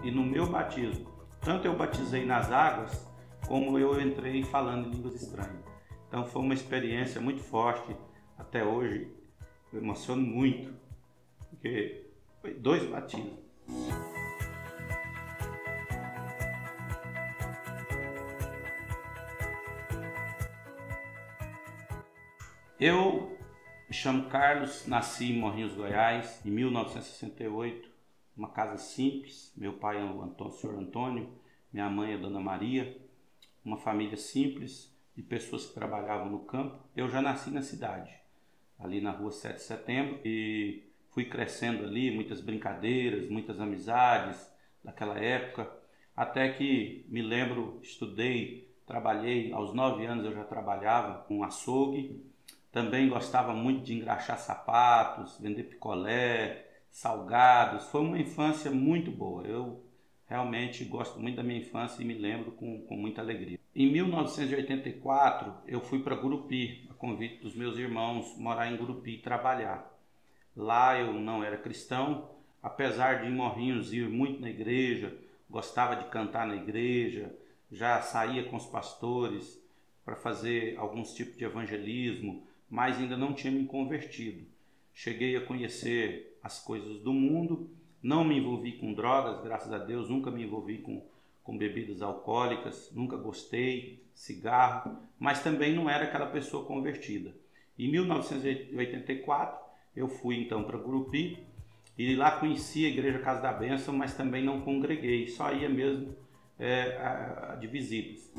E no meu batismo, tanto eu batizei nas águas, como eu entrei falando em línguas estranhas. Então foi uma experiência muito forte. Até hoje eu emociono muito, porque foi 2 batismos. Eu me chamo Carlos, nasci em Morrinhos, Goiás, em 1968, uma casa simples. Meu pai é o senhor Antônio, minha mãe é a Dona Maria, uma família simples de pessoas que trabalhavam no campo. Eu já nasci na cidade, ali na rua 7 de setembro, e fui crescendo ali, muitas brincadeiras, muitas amizades daquela época, até que me lembro, estudei, trabalhei, aos 9 anos eu já trabalhava com açougue. Também gostava muito de engraxar sapatos, vender picolé, salgados. Foi uma infância muito boa. Eu realmente gosto muito da minha infância e me lembro com muita alegria. Em 1984, eu fui para Gurupi, a convite dos meus irmãos, morar em Gurupi e trabalhar. Lá eu não era cristão, apesar de em Morrinhos ir muito na igreja, gostava de cantar na igreja, já saía com os pastores para fazer alguns tipos de evangelismo, mas ainda não tinha me convertido. Cheguei a conhecer as coisas do mundo, não me envolvi com drogas, graças a Deus, nunca me envolvi com bebidas alcoólicas, nunca gostei, cigarro, mas também não era aquela pessoa convertida. Em 1984, eu fui então para Gurupi e lá conheci a Igreja Casa da Bênção, mas também não congreguei, só ia mesmo de visitas.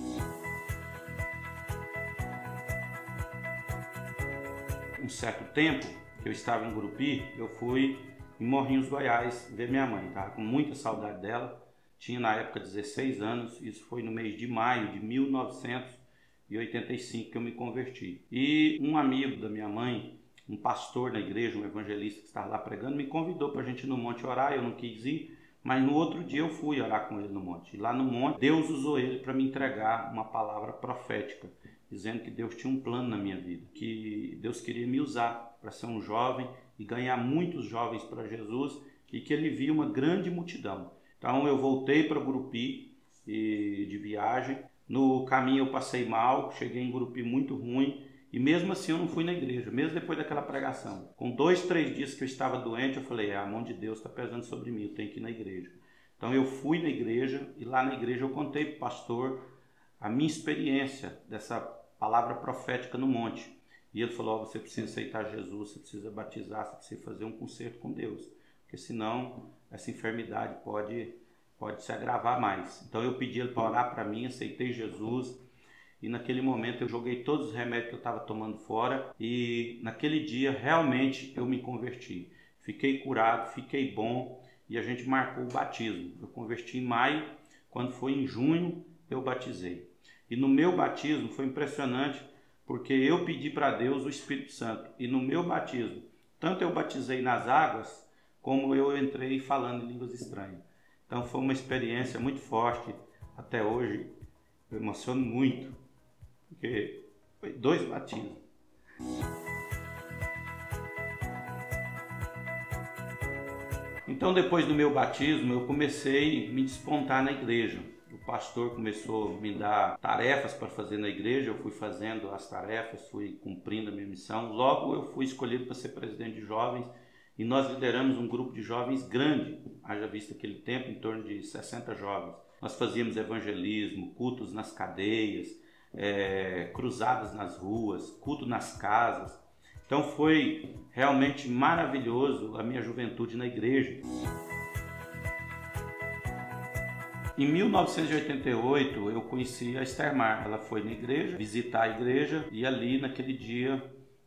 Um certo tempo que eu estava em Gurupi, eu fui em Morrinhos, Goiás, ver minha mãe. Estava com muita saudade dela, tinha na época 16 anos, isso foi no mês de maio de 1985 que eu me converti. E um amigo da minha mãe, um pastor na igreja, um evangelista que estava lá pregando, me convidou para a gente ir no monte orar. Eu não quis ir, mas no outro dia eu fui orar com ele no monte. E lá no monte, Deus usou ele para me entregar uma palavra profética, dizendo que Deus tinha um plano na minha vida, que Deus queria me usar para ser um jovem e ganhar muitos jovens para Jesus, e que ele via uma grande multidão. Então eu voltei para Gurupi de viagem. No caminho eu passei mal, cheguei em Gurupi muito ruim, e mesmo assim eu não fui na igreja, mesmo depois daquela pregação. Com 2, 3 dias que eu estava doente, eu falei, a mão de Deus está pesando sobre mim, eu tenho que ir na igreja. Então eu fui na igreja, e lá na igreja eu contei para o pastor a minha experiência dessa palavra profética no monte. E ele falou, você precisa aceitar Jesus, você precisa batizar, você precisa fazer um concerto com Deus, porque senão essa enfermidade pode se agravar mais. Então eu pedi ele para orar para mim, aceitei Jesus, e naquele momento eu joguei todos os remédios que eu estava tomando fora, e naquele dia realmente eu me converti. Fiquei curado, fiquei bom, e a gente marcou o batismo. Eu converti em maio, quando foi em junho eu batizei. E no meu batismo foi impressionante, porque eu pedi para Deus o Espírito Santo. E no meu batismo, tanto eu batizei nas águas, como eu entrei falando em línguas estranhas. Então foi uma experiência muito forte. Até hoje eu emociono muito, porque foi 2 batismos. Então depois do meu batismo eu comecei a me despontar na igreja. O pastor começou a me dar tarefas para fazer na igreja, eu fui fazendo as tarefas, fui cumprindo a minha missão. Logo eu fui escolhido para ser presidente de jovens, e nós lideramos um grupo de jovens grande, haja visto aquele tempo, em torno de 60 jovens. Nós fazíamos evangelismo, cultos nas cadeias, cruzadas nas ruas, culto nas casas. Então foi realmente maravilhoso a minha juventude na igreja. Em 1988 eu conheci a Esther-Mar. Ela foi na igreja, visitar a igreja, e ali naquele dia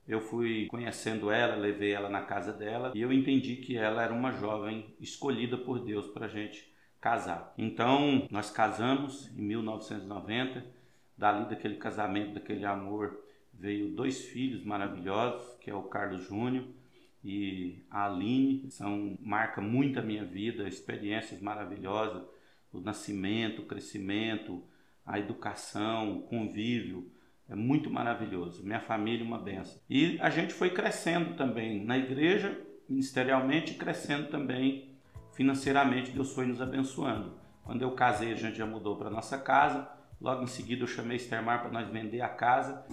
eu fui conhecendo ela, levei ela na casa dela, e eu entendi que ela era uma jovem escolhida por Deus para a gente casar. Então nós casamos em 1990, dali daquele casamento, daquele amor, veio 2 filhos maravilhosos, que é o Carlos Júnior e a Aline. Marca muito a minha vida, experiências maravilhosas, o nascimento, o crescimento, a educação, o convívio, é muito maravilhoso. Minha família, uma benção. E a gente foi crescendo também na igreja, ministerialmente, crescendo também financeiramente Deus foi nos abençoando. Quando eu casei, a gente já mudou para nossa casa. Logo em seguida eu chamei Estermar para nós vender a casa.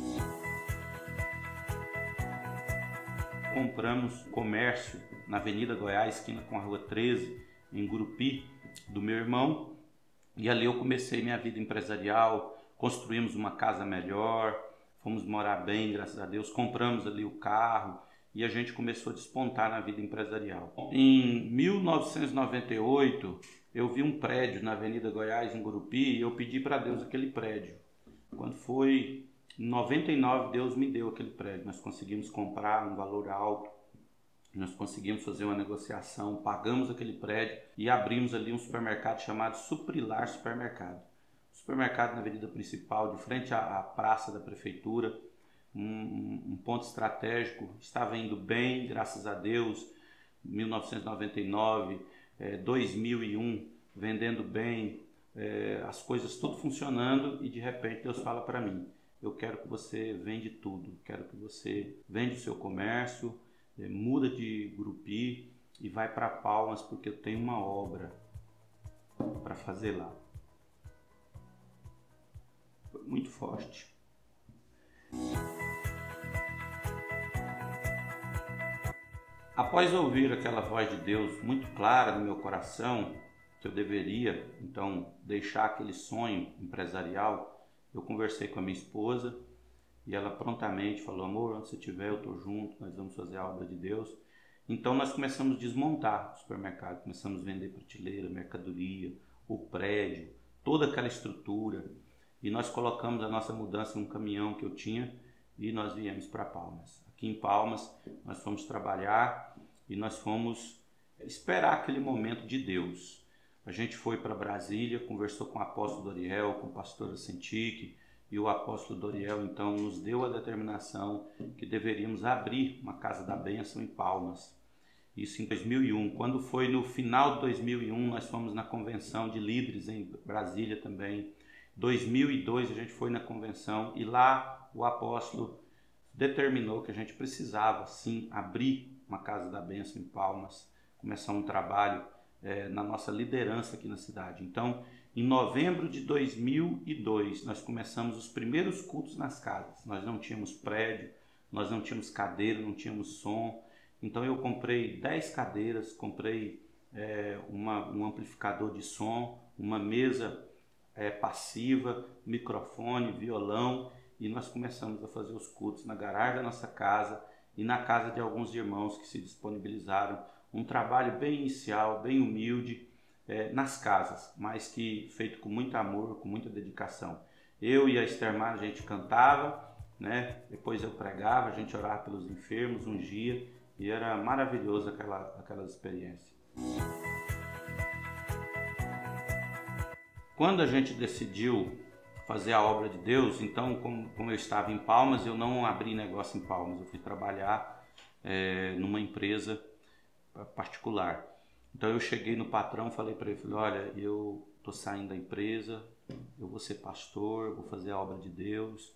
Compramos comércio na Avenida Goiás, esquina com a Rua 13, em Gurupi, do meu irmão. E ali eu comecei minha vida empresarial, construímos uma casa melhor, fomos morar bem, graças a Deus, compramos ali o carro e a gente começou a despontar na vida empresarial. Em 1998, eu vi um prédio na Avenida Goiás, em Gurupi, e eu pedi para Deus aquele prédio. Quando foi em 99, Deus me deu aquele prédio. Nós conseguimos comprar um valor alto, nós conseguimos fazer uma negociação, pagamos aquele prédio e abrimos ali um supermercado chamado Suprilar Supermercado. Supermercado na avenida principal, de frente à praça da prefeitura, um ponto estratégico, estava indo bem, graças a Deus. 1999, 2001, vendendo bem, as coisas tudo funcionando, e de repente Deus fala para mim: eu quero que você vende tudo, quero que você vende o seu comércio, muda de Gurupi e vai para Palmas, porque eu tenho uma obra para fazer lá. Foi muito forte. Após ouvir aquela voz de Deus muito clara no meu coração, que eu deveria então deixar aquele sonho empresarial, eu conversei com a minha esposa e ela prontamente falou: amor, onde você estiver eu estou junto, nós vamos fazer a obra de Deus. Então nós começamos a desmontar o supermercado, começamos a vender prateleira, mercadoria, o prédio, toda aquela estrutura, e nós colocamos a nossa mudança num caminhão que eu tinha e nós viemos para Palmas. Aqui em Palmas nós fomos trabalhar e nós fomos esperar aquele momento de Deus. A gente foi para Brasília, conversou com o apóstolo Doriel, com o pastor Ascentique, e o apóstolo Doriel então nos deu a determinação que deveríamos abrir uma casa da bênção em Palmas. Isso em 2001. Quando foi no final de 2001, nós fomos na convenção de líderes em Brasília também. 2002 a gente foi na convenção e lá o apóstolo determinou que a gente precisava sim abrir uma casa da bênção em Palmas, começar um trabalho na nossa liderança aqui na cidade. Então, em novembro de 2002, nós começamos os primeiros cultos nas casas. Nós não tínhamos prédio, nós não tínhamos cadeira, não tínhamos som. Então eu comprei 10 cadeiras, comprei um amplificador de som, uma mesa passiva, microfone, violão, e nós começamos a fazer os cultos na garagem da nossa casa e na casa de alguns irmãos que se disponibilizaram. Um trabalho bem inicial, bem humilde, nas casas, mas que feito com muito amor, com muita dedicação. Eu e a Estermar, a gente cantava, né? Depois eu pregava, a gente orava pelos enfermos, ungia, e era maravilhoso aquelas experiências. Quando a gente decidiu fazer a obra de Deus, então como eu estava em Palmas, eu não abri negócio em Palmas, eu fui trabalhar numa empresa particular. Então eu cheguei no patrão, falei para ele, olha, eu estou saindo da empresa, eu vou ser pastor, vou fazer a obra de Deus.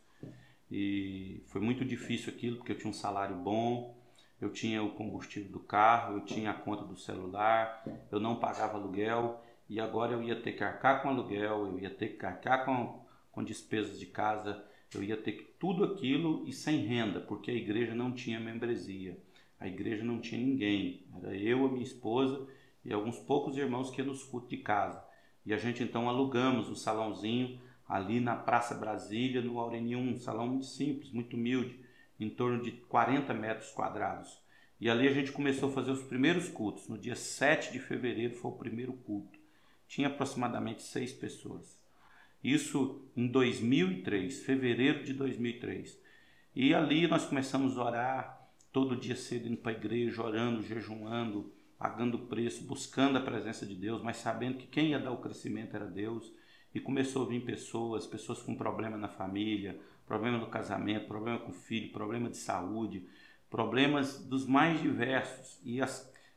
E foi muito difícil aquilo, porque eu tinha um salário bom, eu tinha o combustível do carro, eu tinha a conta do celular, eu não pagava aluguel, e agora eu ia ter que arcar com aluguel, eu ia ter que arcar com despesas de casa, eu ia ter que tudo aquilo e sem renda, porque a igreja não tinha membresia, a igreja não tinha ninguém, era eu, a minha esposa e alguns poucos irmãos que iam nos cultos de casa. E a gente então alugamos um salãozinho ali na Praça Brasília, no Aureni 1, um salão muito simples, muito humilde, em torno de 40 metros quadrados. E ali a gente começou a fazer os primeiros cultos. No dia 7 de fevereiro foi o primeiro culto. Tinha aproximadamente 6 pessoas. Isso em 2003, fevereiro de 2003. E ali nós começamos a orar, todo dia cedo indo para a igreja, orando, jejuando, pagando preço, buscando a presença de Deus, mas sabendo que quem ia dar o crescimento era Deus. E começou a vir pessoas com problema na família, problema no casamento, problema com o filho, problema de saúde, problemas dos mais diversos. E a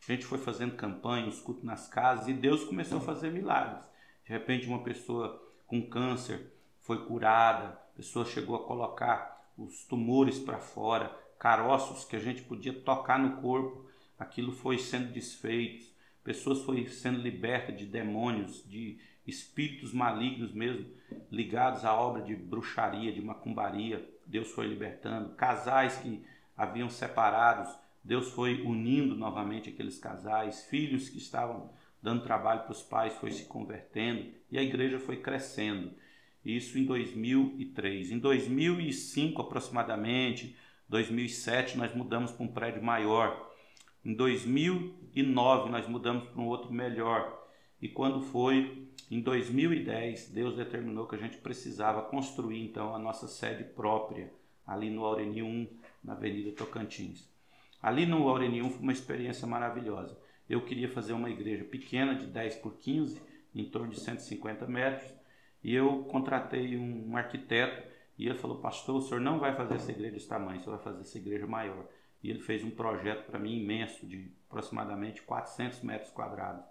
gente foi fazendo campanha, os cultos nas casas, e Deus começou a fazer milagres. De repente uma pessoa com câncer foi curada, a pessoa chegou a colocar os tumores para fora, caroços que a gente podia tocar no corpo, aquilo foi sendo desfeito. pessoas foram sendo libertas de demônios, de espíritos malignos mesmo, ligados à obra de bruxaria, de macumbaria. Deus foi libertando. Casais que haviam separados, Deus foi unindo novamente aqueles casais. Filhos que estavam dando trabalho para os pais, foi se convertendo. E a igreja foi crescendo. Isso em 2003. Em 2005 aproximadamente, 2007, nós mudamos para um prédio maior. Em 2009 nós mudamos para um outro melhor. E quando foi em 2010, Deus determinou que a gente precisava construir então a nossa sede própria, ali no Aureni 1, na Avenida Tocantins. Ali no Aureni 1 foi uma experiência maravilhosa. Eu queria fazer uma igreja pequena, de 10 por 15, em torno de 150 metros, e eu contratei um arquiteto, e ele falou: pastor, o senhor não vai fazer essa igreja desse tamanho, o senhor vai fazer essa igreja maior. E ele fez um projeto para mim imenso, de aproximadamente 400 metros quadrados.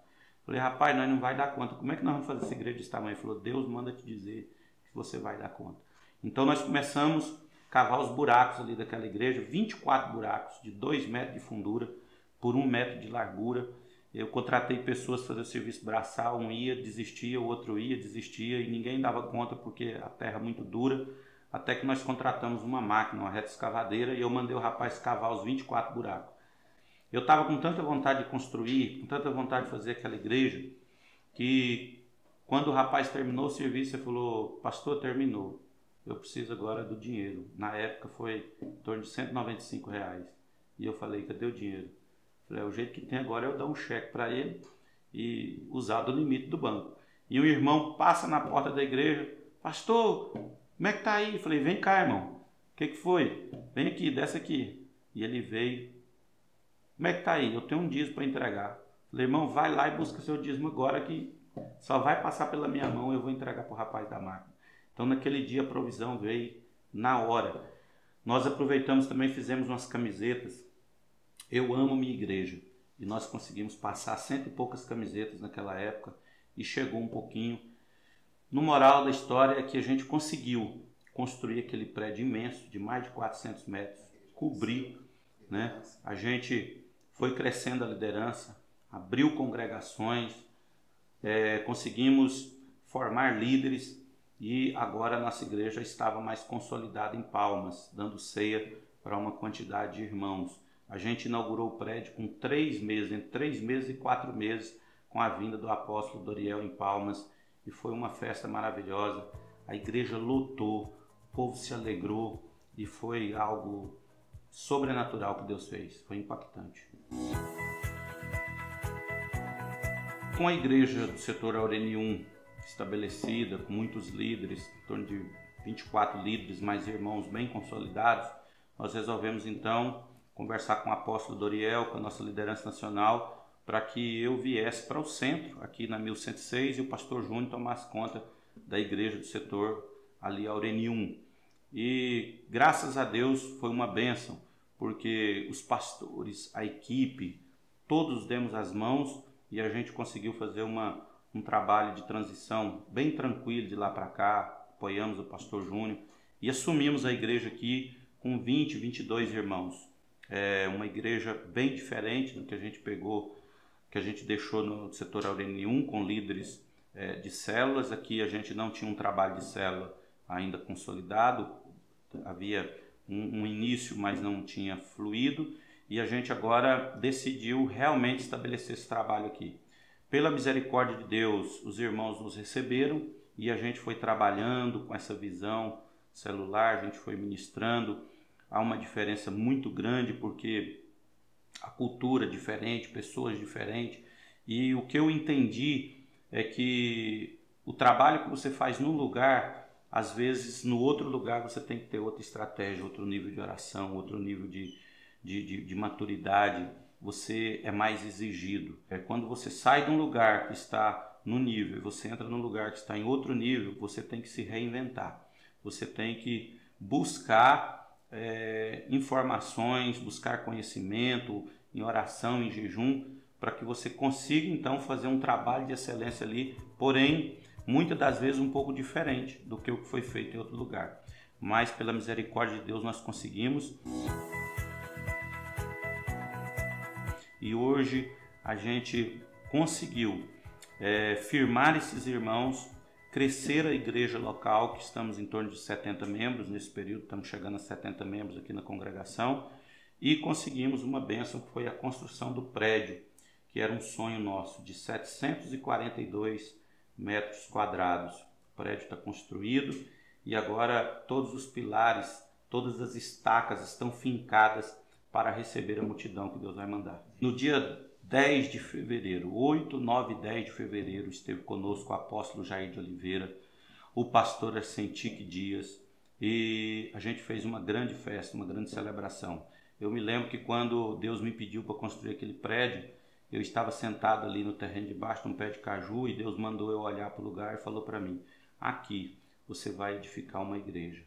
Falei: rapaz, nós não vai dar conta. Como é que nós vamos fazer essa igreja desse tamanho? Ele falou: Deus manda te dizer que você vai dar conta. Então nós começamos a cavar os buracos ali daquela igreja, 24 buracos de 2 metros de fundura por 1 metro de largura. Eu contratei pessoas para fazer o serviço braçal, um ia, desistia, o outro ia, desistia, e ninguém dava conta porque a terra é muito dura. Até que nós contratamos uma máquina, uma reta escavadeira, e eu mandei o rapaz cavar os 24 buracos. Eu estava com tanta vontade de construir, com tanta vontade de fazer aquela igreja, que quando o rapaz terminou o serviço, ele falou: pastor, terminou, eu preciso agora do dinheiro. Na época foi em torno de R$195. E eu falei: cadê o dinheiro? Falei: o jeito que tem agora é eu dar um cheque para ele e usar do limite do banco. E um irmão passa na porta da igreja: pastor, como é que tá aí? Eu falei: vem cá, irmão. O que foi? Vem aqui, desce aqui. E ele veio: como é que tá aí? Eu tenho um dízimo para entregar. Falei: irmão, vai lá e busca seu dízimo agora, que só vai passar pela minha mão, eu vou entregar para o rapaz da máquina. Então naquele dia a provisão veio na hora. Nós aproveitamos também, fizemos umas camisetas: eu amo minha igreja. E nós conseguimos passar 100 e poucas camisetas naquela época, e chegou um pouquinho. No moral da história é que a gente conseguiu construir aquele prédio imenso, de mais de 400 metros, cobrir, né? A gente foi crescendo a liderança, abriu congregações, conseguimos formar líderes, e agora a nossa igreja estava mais consolidada em Palmas, dando ceia para uma quantidade de irmãos. A gente inaugurou o prédio com 3 meses, entre 3 meses e 4 meses, com a vinda do apóstolo Doriel em Palmas, e foi uma festa maravilhosa. A igreja lotou, o povo se alegrou, e foi algo sobrenatural que Deus fez, foi impactante. Com a igreja do setor Aureni 1 estabelecida, com muitos líderes, em torno de 24 líderes, mais irmãos bem consolidados, nós resolvemos então conversar com o apóstolo Doriel, com a nossa liderança nacional, para que eu viesse para o centro, aqui na 1106, e o pastor Júnior tomasse conta da igreja do setor ali Aureni 1. E graças a Deus foi uma bênção, porque os pastores, a equipe, todos demos as mãos, e a gente conseguiu fazer um trabalho de transição bem tranquilo de lá para cá. Apoiamos o pastor Júnior e assumimos a igreja aqui com 20, 22 irmãos. É uma igreja bem diferente do que a gente pegou, que a gente deixou no setor Aureni 1, com líderes de células. Aqui a gente não tinha um trabalho de célula ainda consolidado, havia um início, mas não tinha fluído, e a gente agora decidiu realmente estabelecer esse trabalho aqui. Pela misericórdia de Deus, os irmãos nos receberam, e a gente foi trabalhando com essa visão celular, a gente foi ministrando. Há uma diferença muito grande, porque a cultura é diferente, pessoas diferentes, e o que eu entendi é que o trabalho que você faz num lugar, às vezes no outro lugar você tem que ter outra estratégia, outro nível de oração, outro nível de maturidade, você é mais exigido. Quando você sai de um lugar que está no nível e você entra num lugar que está em outro nível, você tem que se reinventar, você tem que buscar informações, buscar conhecimento em oração, em jejum, para que você consiga então fazer um trabalho de excelência ali, porém muitas das vezes um pouco diferente do que o que foi feito em outro lugar. Mas pela misericórdia de Deus nós conseguimos. E hoje a gente conseguiu firmar esses irmãos, crescer a igreja local, que estamos em torno de 70 membros, nesse período estamos chegando a 70 membros aqui na congregação, e conseguimos uma bênção que foi a construção do prédio, que era um sonho nosso, de 742 metros quadrados. O prédio está construído e agora todos os pilares, todas as estacas estão fincadas para receber a multidão que Deus vai mandar. No dia 10 de fevereiro, 8, 9 e 10 de fevereiro, esteve conosco o apóstolo Jair de Oliveira, o pastor Arsentique Dias, e a gente fez uma grande festa, uma grande celebração. Eu me lembro que quando Deus me pediu para construir aquele prédio, eu estava sentado ali no terreno de baixo de um pé de caju e Deus mandou eu olhar para o lugar e falou para mim: aqui você vai edificar uma igreja.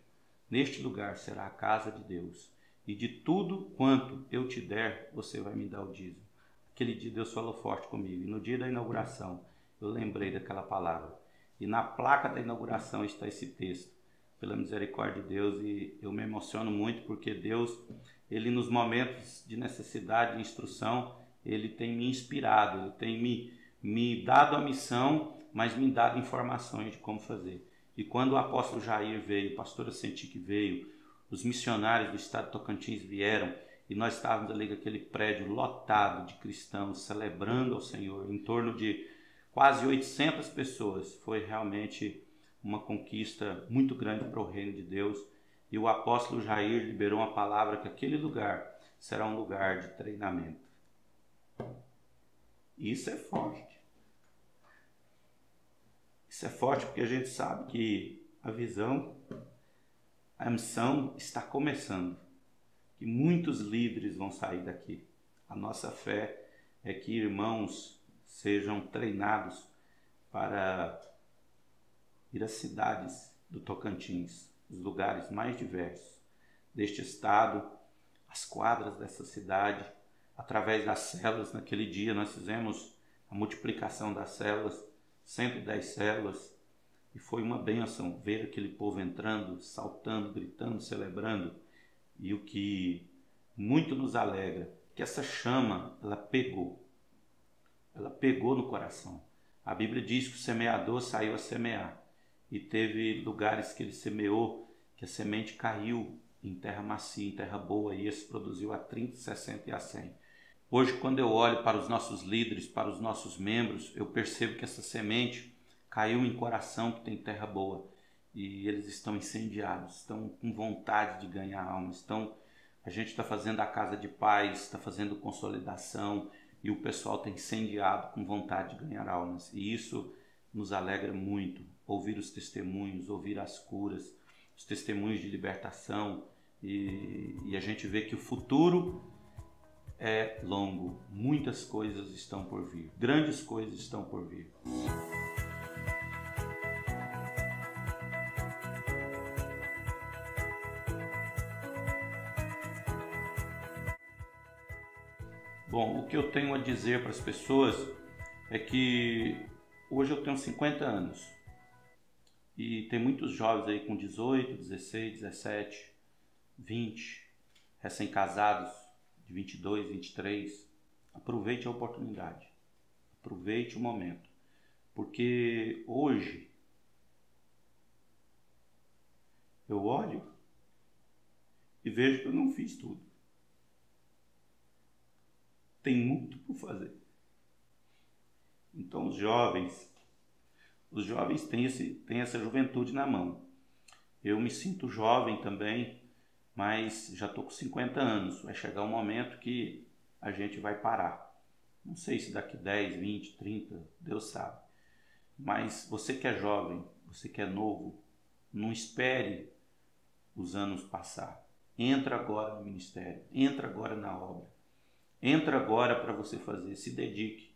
Neste lugar será a casa de Deus. E de tudo quanto eu te der, você vai me dar o dízimo. Aquele dia Deus falou forte comigo. E no dia da inauguração, eu lembrei daquela palavra. E na placa da inauguração está esse texto. Pela misericórdia de Deus. E eu me emociono muito porque Deus, Ele nos momentos de necessidade, de instrução, Ele tem me inspirado. Ele tem me dado a missão, mas me dado informações de como fazer. E quando o apóstolo Jair veio, o pastor Arsentique veio, os missionários do estado de Tocantins vieram e nós estávamos ali naquele prédio lotado de cristãos celebrando ao Senhor, em torno de quase 800 pessoas. Foi realmente uma conquista muito grande para o reino de Deus. E o apóstolo Jair liberou uma palavra que aquele lugar será um lugar de treinamento. Isso é forte. Isso é forte porque a gente sabe que a visão, a missão está começando, que muitos líderes vão sair daqui. A nossa fé é que irmãos sejam treinados para ir às cidades do Tocantins, os lugares mais diversos deste estado, as quadras dessa cidade, através das células. Naquele dia nós fizemos a multiplicação das células, 110 células, e foi uma bênção ver aquele povo entrando, saltando, gritando, celebrando. E o que muito nos alegra, que essa chama, ela pegou no coração. A Bíblia diz que o semeador saiu a semear, e teve lugares que ele semeou, que a semente caiu em terra macia, em terra boa, e esse produziu a 30, 60 e a 100. Hoje, quando eu olho para os nossos líderes, para os nossos membros, eu percebo que essa semente caiu em coração que tem terra boa. E eles estão incendiados, estão com vontade de ganhar almas. A gente está fazendo a casa de paz, está fazendo consolidação, e o pessoal está incendiado com vontade de ganhar almas. E isso nos alegra muito, ouvir os testemunhos, ouvir as curas, os testemunhos de libertação. E a gente vê que o futuro é longo, muitas coisas estão por vir, grandes coisas estão por vir. Bom, o que eu tenho a dizer para as pessoas é que hoje eu tenho 50 anos e tem muitos jovens aí com 18, 16, 17, 20, recém-casados, de 22, 23, aproveite a oportunidade, aproveite o momento, porque hoje eu olho e vejo que eu não fiz tudo. Tem muito por fazer. Então os jovens têm essa juventude na mão. Eu me sinto jovem também, mas já estou com 50 anos. Vai chegar um momento que a gente vai parar. Não sei se daqui 10, 20, 30, Deus sabe. Mas você que é jovem, você que é novo, não espere os anos passar. Entra agora no ministério, entra agora na obra. Entra agora para você fazer, se dedique.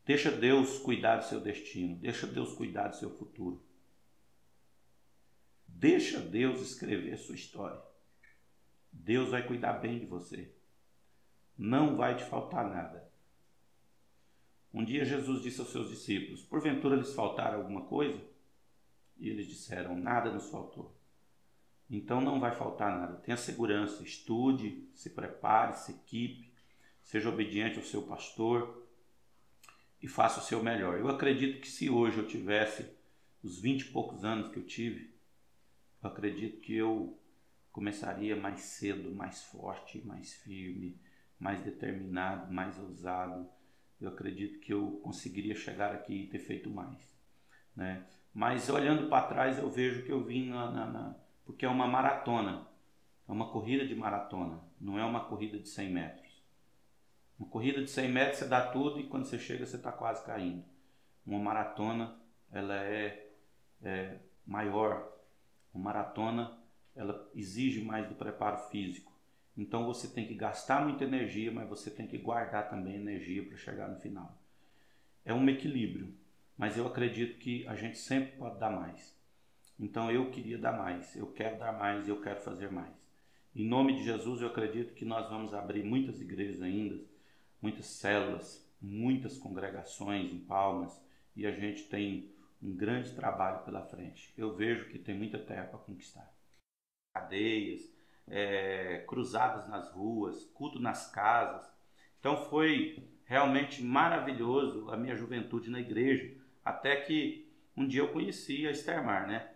Deixa Deus cuidar do seu destino, deixa Deus cuidar do seu futuro. Deixa Deus escrever a sua história. Deus vai cuidar bem de você. Não vai te faltar nada. Um dia Jesus disse aos seus discípulos: porventura lhes faltar alguma coisa? E eles disseram: nada nos faltou. Então não vai faltar nada. Tenha segurança, estude, se prepare, se equipe, seja obediente ao seu pastor e faça o seu melhor. Eu acredito que se hoje eu tivesse os 20 e poucos anos que eu tive, eu acredito que eu começaria mais cedo, mais forte, mais firme, mais determinado, mais ousado. Eu acredito que eu conseguiria chegar aqui e ter feito mais, né? Mas olhando para trás eu vejo que eu vim porque é uma maratona, é uma corrida de maratona, não é uma corrida de 100 metros. Uma corrida de 100 metros você dá tudo e quando você chega você está quase caindo. Uma maratona ela é maior. Uma maratona ela exige mais do preparo físico. Então você tem que gastar muita energia, mas você tem que guardar também energia para chegar no final. É um equilíbrio, mas eu acredito que a gente sempre pode dar mais. Então eu queria dar mais, eu quero dar mais e eu quero fazer mais. Em nome de Jesus eu acredito que nós vamos abrir muitas igrejas ainda, muitas células, muitas congregações em Palmas e a gente tem um grande trabalho pela frente. Eu vejo que tem muita terra para conquistar. Cadeias, cruzadas nas ruas, culto nas casas. Então foi realmente maravilhoso a minha juventude na igreja, até que um dia eu conheci a Estermar, né?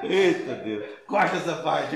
Eita Deus, corta essa parte.